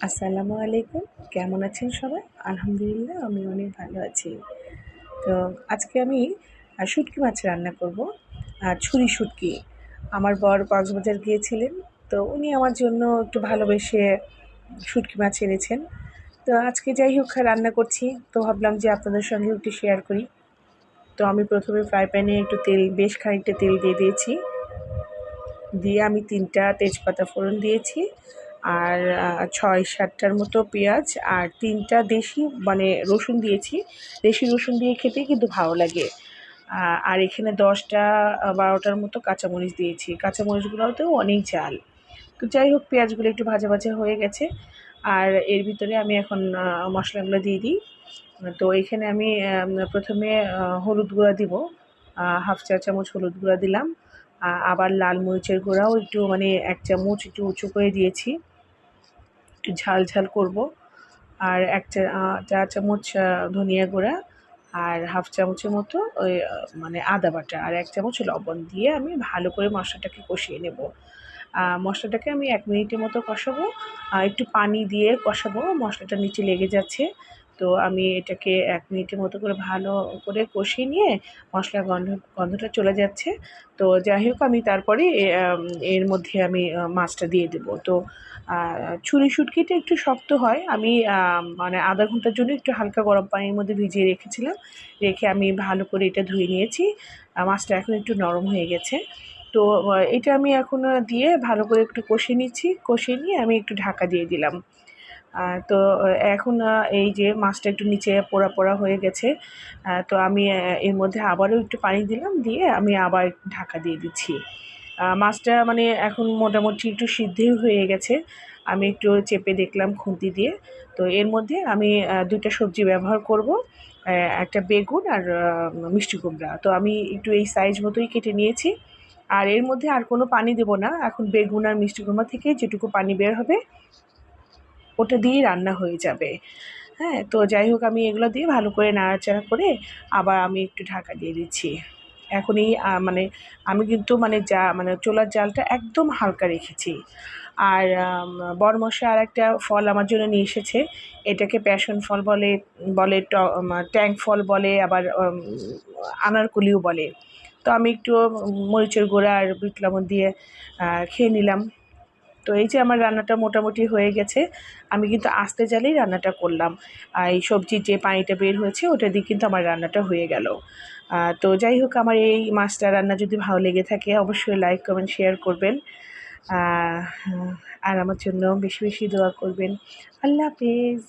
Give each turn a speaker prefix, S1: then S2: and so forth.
S1: আসসালামু আলাইকুম। কেমন আছেন সবাই? আলহামদুলিল্লাহ আমি অনেক ভালো আছি। তো আজকে আমি শুঁটকি মাছ রান্না করব। ছুরি শুঁটকি। আমার বর কক্সবাজার গিয়েছিলেন। তো উনি আমার জন্য একটু ভালোবেসে শুঁটকি মাছ এনেছেন। তো আজকে যাই হোক রান্না করছি। তো ভাবলাম যে আপনাদের সঙ্গেও একটু শেয়ার করি। তো আমি প্রথমে ফ্রাই প্যানে একটু তেল, বেশ খানিকটা তেল দিয়ে দিয়েছি। দিয়ে আমি ৩ টা তেজপাতা ফোড়ন দিয়েছি। আর ৬-৭টার মতো পেঁয়াজ আর ৩ টা দেশি রসুন দিয়েছি। দেশি রসুন দিয়ে খেতেই কিন্তু ভালো লাগে। আর এখানে ১০টা ১২টার মতো কাঁচামরিচ দিয়েছি। কাঁচামরিচগুলোতেও অনেক ঝাল। তো যাই হোক পেঁয়াজগুলো একটু ভাজা, ভাজা হয়ে গেছে। আর এর ভিতরে আমি এখন মশলাগুলো দিয়ে দিই। তো এখানে আমি প্রথমে হলুদ গুঁড়া দিব। 1/2 চা চামচ হলুদ গুঁড়া দিলাম। আবার লাল মরিচের গুঁড়াও একটু ১ চামচ একটু উঁচু করে দিয়েছি। একটু ঝাল, ঝাল করব। আর ১ চা চামচ ধনিয়া গুঁড়া আর 1/2 চামচের মতো ওই আদা বাটা আর ১ চামচ লবণ দিয়ে আমি ভালো করে মশলাটাকে কষিয়ে নেব। মশলাটাকে আমি ১ মিনিটের মতো কষাবো। একটু পানি দিয়ে কষাবো। মশলাটা নিচে লেগে যাচ্ছে। তো আমি এটাকে ১ মিনিটের মতো করে ভালো করে কষিয়ে নিয়ে মশলার গন্ধটা চলে যাচ্ছে। তো যাই হোক আমি তারপরে এর মধ্যে আমি মাছটা দিয়ে দেবো। তো ছুরি শুঁটকিটা একটু শক্ত হয়। আমি ০.৫ ঘন্টার জন্য একটু হালকা গরম পানির মধ্যে ভিজিয়ে রেখেছিলাম। রেখে আমি ভালো করে এটা ধুয়ে নিয়েছি। মাছটা এখন একটু নরম হয়ে গেছে। তো এটা আমি এখন দিয়ে ভালো করে একটু কষিয়ে নিচ্ছি। কষিয়ে নিয়ে আমি একটু ঢাকা দিয়ে দিলাম। তো এখন এই যে মাছটা একটু নিচে পোড়া, পোড়া হয়ে গেছে। তো আমি এর মধ্যে আবারও একটু পানি দিলাম। দিয়ে আমি আবার ঢাকা দিয়ে দিচ্ছি। মাছটা এখন মোটামুটি একটু সিদ্ধই হয়ে গেছে। আমি একটু চেপে দেখলাম খুন্তি দিয়ে। তো এর মধ্যে আমি ২ টা সবজি ব্যবহার করব। একটা বেগুন আর মিষ্টি কুমড়া। তো আমি একটু এই সাইজ মতোই কেটে নিয়েছি। আর এর মধ্যে আর কোনো পানি দেব না। এখন বেগুন আর মিষ্টি কুমড়া থেকে যেটুকু পানি বের হবে ওটা দিয়েই রান্না হয়ে যাবে। হ্যাঁ? তো যাই হোক আমি এগুলো দিয়ে ভালো করে নাড়াচাড়া করে আবার আমি একটু ঢাকা দিয়ে দিচ্ছি। এখন এই আমি কিন্তু চুলার জালটা একদম হালকা রেখেছি। আর বরমশাই আরেকটা ফল আমার জন্য নিয়ে এসেছে। এটাকে প্যাশন ফল বলে, বলে ট্যাং ফল বলে আবার আনারকলিও বলে। তো আমি একটু মরিচের গুঁড়া আর বিট লবণ দিয়ে খেয়ে নিলাম। তো এই যে আমার রান্নাটা মোটামুটি হয়ে গেছে। আমি কিন্তু আস্তে জালেই রান্নাটা করলাম। এই সবজির যে পানিটা বের হয়েছে ওটা দিয়ে কিন্তু আমার রান্নাটা হয়ে গেল। তো যাই হোক আমার এই মাছটা রান্না যদি ভালো লেগে থাকে অবশ্যই লাইক, কমেন্ট, শেয়ার করবেন। আ আর আমার জন্য বেশি, বেশি দোয়া করবেন। আল্লাহ হাফেজ।